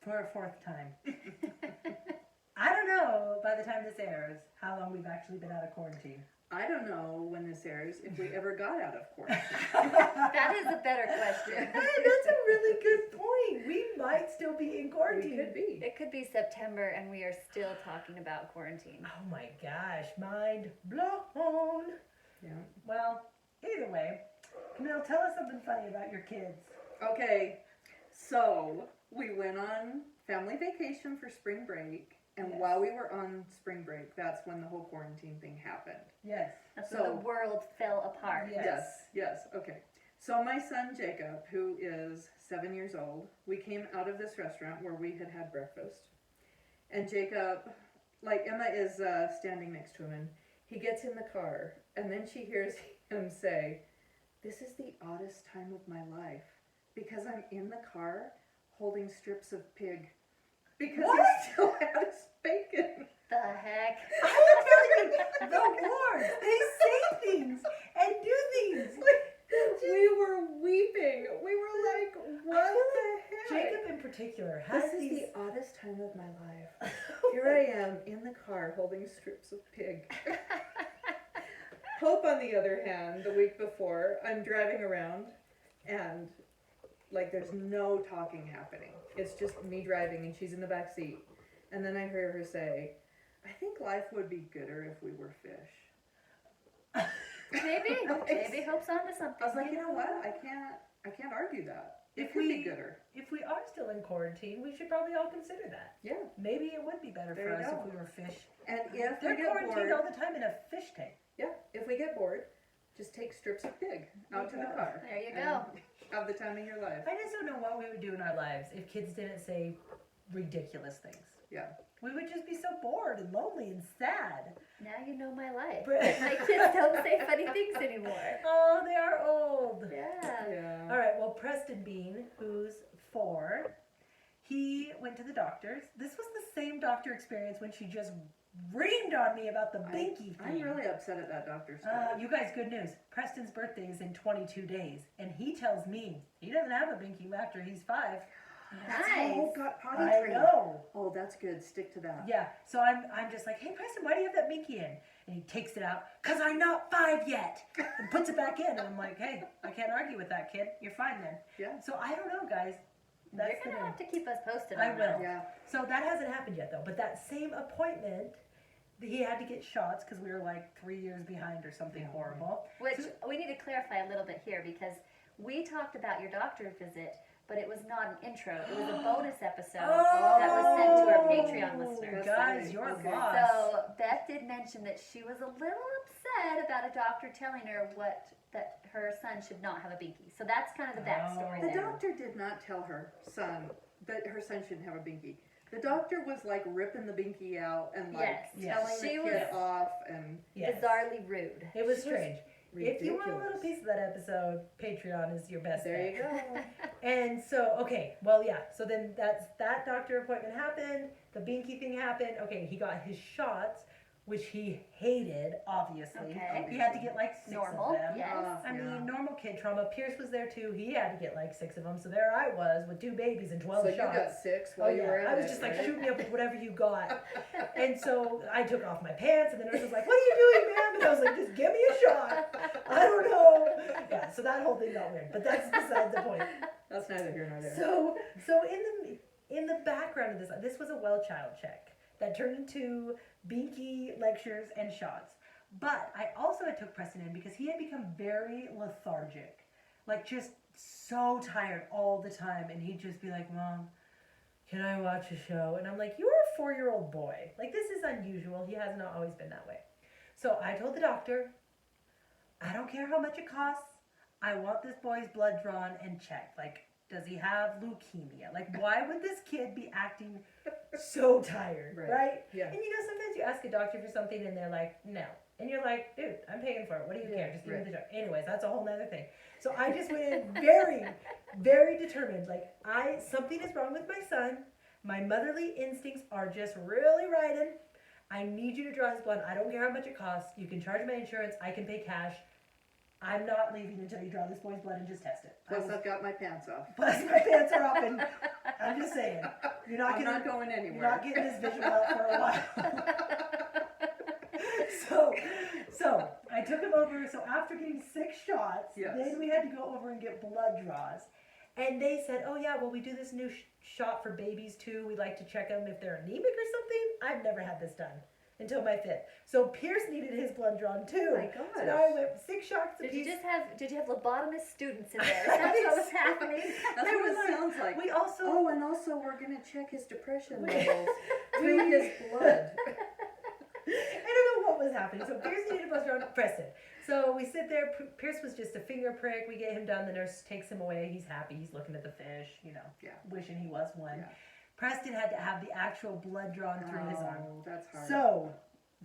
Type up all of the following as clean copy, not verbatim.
for a fourth time. I don't know by the time this airs how long we've actually been out of quarantine. I don't know when this airs if we ever got out of quarantine. That is a better question. Hey, that's a really good point. We might still be in We quarantine. could be. It could be September and we are still talking about quarantine. Oh my gosh, mind blown. Yeah. Well, either way, Camille, tell us something funny about your kids. Okay, so we went on family vacation for spring break, and Yes. while we were on spring break, that's when the whole quarantine thing happened. Yes. That's when the world fell apart. Yes. Yes, okay. So my son Jacob, who is 7 years old, we came out of this restaurant where we had had breakfast, and Jacob, like Emma is standing next to him, and he gets in the car, and then she hears him say, "This is the oddest time of my life, because I'm in the car holding strips of pig." Because What? he still had his bacon. The heck? I'm telling you, the Lord, they say things and do things. We were weeping. We were like, what the heck? Jacob in particular has This is these... the oddest time of my life. Here I am in the car holding strips of pig. Hope, on the other hand, the week before, I'm driving around and like there's no talking happening. It's just me driving and she's in the back seat. And then I hear her say, "I think life would be gooder if we were fish." Maybe Hope's onto something. I was like, you know what? I can't argue that. It If could be we- gooder. If we are still in quarantine, we should probably all consider that. Yeah. Maybe it would be better There for you us go. if we were fish. And if They're we get quarantined bored, all the time in a fish tank. yeah, if we get bored, just take strips of pig out to the car. There you and go. Have the time of your life. I just don't know what we would do in our lives if kids didn't say ridiculous things. Yeah. We would just be so bored and lonely and sad. Now you know my life. But- My kids don't say funny things anymore. Oh, they are old. Yeah. Yeah. All right, well, Preston Bean, who's 4, he went to the doctor's. This was the same doctor experience when she just reamed on me about the binky I'm thing. really upset at that doctor's story. You guys, good news. Preston's birthday is in 22 days, and he tells me he doesn't have a binky after he's 5. That's how Nice. Hope got potty I trained. know. Oh, that's good. Stick to that. Yeah, so I'm just like, hey, Preston, why do you have that binky in? And he takes it out, because I'm not 5 yet, and puts it back in. And I'm like, hey, I can't argue with that, kid. You're fine then. Yeah. So I don't know, guys. You're That's going to the have to keep us posted I on that. will. Yeah. So that hasn't happened yet, though. But that same appointment, he had to get shots because we were like 3 years behind or something Yeah. horrible. Which we need to clarify a little bit here because we talked about your doctor visit, but it was not an intro. It was a bonus episode that was sent to our Patreon listeners. Guys, you're Okay. lost. So Beth did mention that she was a little upset about a doctor telling her that her son should not have a binky. So that's kind of the backstory The there. doctor did not tell her son that her son shouldn't have a binky. The doctor was like ripping the binky out and like Yes. telling She the kid was off and Yes. Bizarrely rude. It was She was strange. If you want a little ridiculous. piece of that episode, Patreon is your best There bet. you go. And so, okay, well, yeah. So then that doctor appointment happened. The binky thing happened. Okay, he got his shots, which he hated, obviously. Okay. He had to get like 6 Normal, of them. yes. I Yeah. mean, normal kid trauma. Pierce was there too. He had to get like 6 of them. So there I was with 2 babies and 12 So you shots. got 6 Oh while you yeah, were at I was it, just like, right? shoot me up with whatever you got. And so I took off my pants, and the nurse was like, "What are you doing, ma'am?" And I was like, "Just give me a shot." I don't know. Yeah, so that whole thing got weird, but that's beside the point. That's neither here nor there. So in the background of this was a well child check that turned into binky lectures and shots. But I also had took Preston in because he had become very lethargic, like just so tired all the time, and he'd just be like, "Mom, can I watch a show?" And I'm like, "You're a 4-year-old boy. Like, this is unusual. He has not always been that way." So I told the doctor, "I don't care how much it costs. I want this boy's blood drawn and checked. Like, does he have leukemia? Like, why would this kid be acting so tired, right? Yeah. And you know, sometimes you ask a doctor for something and they're like, no. And you're like, dude, I'm paying for it. What do you care? Just give me the drug. Anyways, that's a whole nother thing. So I just went in very, very determined. Like, something is wrong with my son. My motherly instincts are just really riding. I need you to draw his blood. I don't care how much it costs. You can charge my insurance. I can pay cash. I'm not leaving until you draw this boy's blood and just test it. Plus, I've got my pants off. Plus my pants are off, and I'm just saying, you're not I'm getting, not going anywhere. you're not getting this visual out for a while. So I took him over. So after getting 6 shots, Yes. then we had to go over and get blood draws. And they said, oh yeah, well we do this new shot for babies too. We like to check them if they're anemic or something. I've never had this done until my 5th. So Pierce needed his blood drawn too. Oh my gosh. So now I went 6 shots Did apiece. you have lobotomist students in there? That's what was happening. That's They what were it like- sounds like. We also Oh, and also we're going to check his depression levels through his blood. I don't know what was happening. So Pierce needed a blood drawn. Preston. So we sit there. Pierce was just a finger prick. We get him done. The nurse takes him away. He's happy. He's looking at the fish. Yeah. Wishing he was one. Yeah. Preston had to have the actual blood drawn through his arm. Oh, that's hard. So,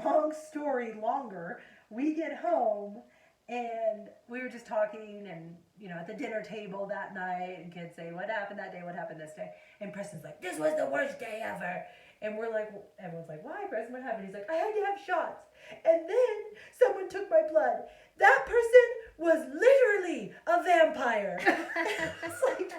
long story longer, we get home and we were just talking and, at the dinner table that night, and kids say, what happened that day, what happened this day? And Preston's like, this was the worst day ever. And we're like, everyone's like, why, Preston, what happened? He's like, I had to have shots. And then someone took my blood. That person was literally a vampire. It's like,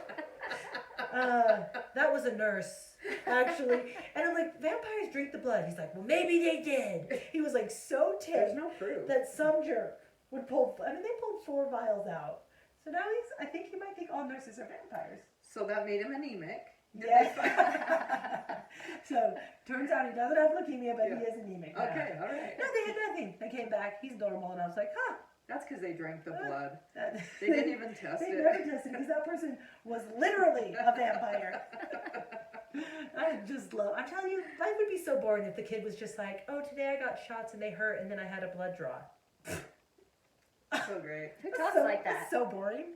that was a nurse, actually. And I'm like, vampires drink the blood. He's like, well, maybe they did. He was like so There's ticked no proof. that some jerk would pull, they pulled 4 vials out. So now I think he might think all nurses are vampires. So that made him anemic. Did Yeah. they find- So turns out he doesn't have leukemia, but Yeah. he is anemic now. Okay, all right. No, they had nothing. They came back. He's normal. And I was like, huh. That's because they drank the blood. That- They didn't even test They it. never tested because that person was literally a vampire. I just love. I'm telling you, life would be so boring if the kid was just like, "Oh, today I got shots and they hurt, and then I had a blood draw." So great. Who talks so, like that? that's so boring.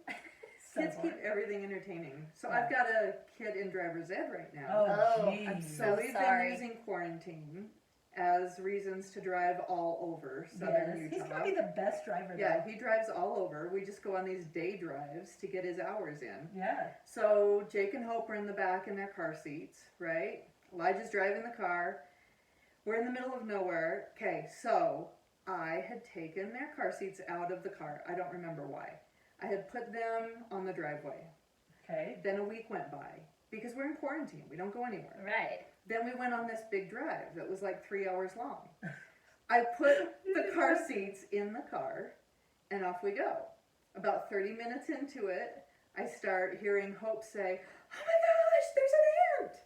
So Kids boring. keep everything entertaining. So Yeah. I've got a kid in driver's ed right now. Oh, Oh, geez. I'm So we've sorry. been using quarantine as reasons to drive all over southern Yes, Utah. he's probably the best driver. Yeah, Though. he drives all over. We just go on these day drives to get his hours in. Yeah. So Jake and Hope are in the back in their car seats, right? Elijah's driving the car. We're in the middle of nowhere. Okay, so I had taken their car seats out of the car. I don't remember why. I had put them on the driveway. Okay. Then a week went by because we're in quarantine. We don't go anywhere. Right. Then we went on this big drive that was like 3 hours long. I put the car seats in the car and off we go. About 30 minutes into it, I start hearing Hope say, oh my gosh, there's an ant.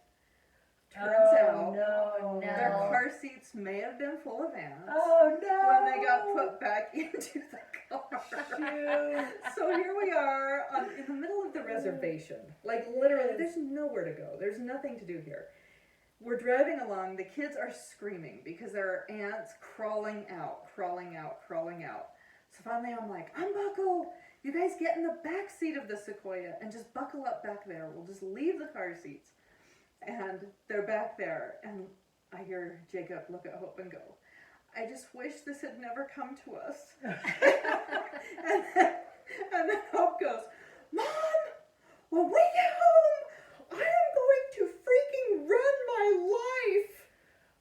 Turns out no. their No. car seats may have been full of ants Oh no. when they got put back into the car. Shoot. So here we are in the middle of the reservation. Like literally, there's nowhere to go. There's nothing to do here. We're driving along. The kids are screaming because there are ants crawling out. So finally I'm like, unbuckle. You guys get in the back seat of the Sequoia and just buckle up back there. We'll just leave the car seats. And they're back there. And I hear Jacob look at Hope and go, I just wish this had never come to us. and then Hope goes, Mom, when we get home, I am going to freaking run my life.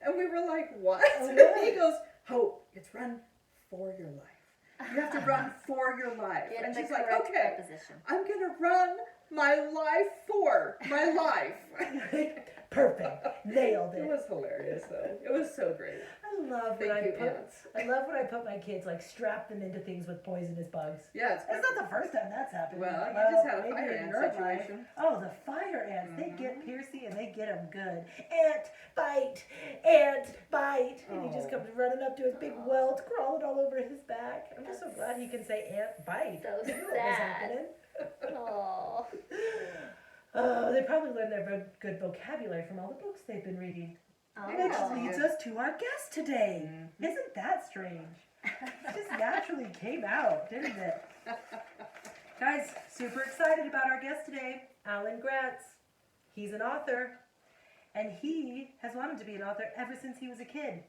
And we were like, what? Oh, And yeah. he goes, Hope, it's run for your life. You have to run for your life. Get And the she's like, correct okay, preposition. I'm going to run my life for my life. Perfect. Nailed It it. was hilarious, though. It was so great. I love when Thank you, put. ants. I love when I put my kids strap them into things with poisonous bugs. Yeah, it's That's not the first time that's happened. Well, you just had a maybe fire in ant your life. situation. Oh, the fire ants. They get Mhm. piercy and they get them good. Ant bite, ant bite. And he just Oh. comes running up to his big welt, crawling all over his back. I'm just so glad he can say ant bite. So You know what was sad. happening. Oh. Oh, they probably learned their good vocabulary from all the books they've been reading. Which Oh. leads us to our guest today. Mhm. Isn't that strange? It just naturally came out, didn't it? Guys, super excited about our guest today, Alan Gratz. He's an author, and he has wanted to be an author ever since he was a kid.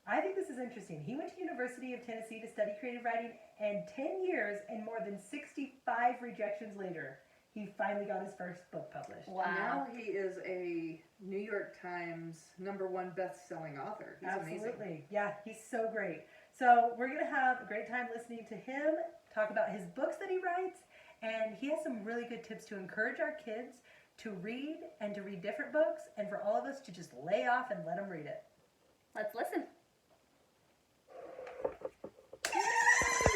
I think this is interesting. He went to University of Tennessee to study creative writing, and 10 years and more than 65 rejections later, he finally got his first book published. Wow. Now he is a New York Times #1 best-selling author. He's amazing. Absolutely. Yeah, he's so great. So we're going to have a great time listening to him talk about his books that he writes. And he has some really good tips to encourage our kids to read and to read different books, and for all of us to just lay off and let them read it. Let's listen.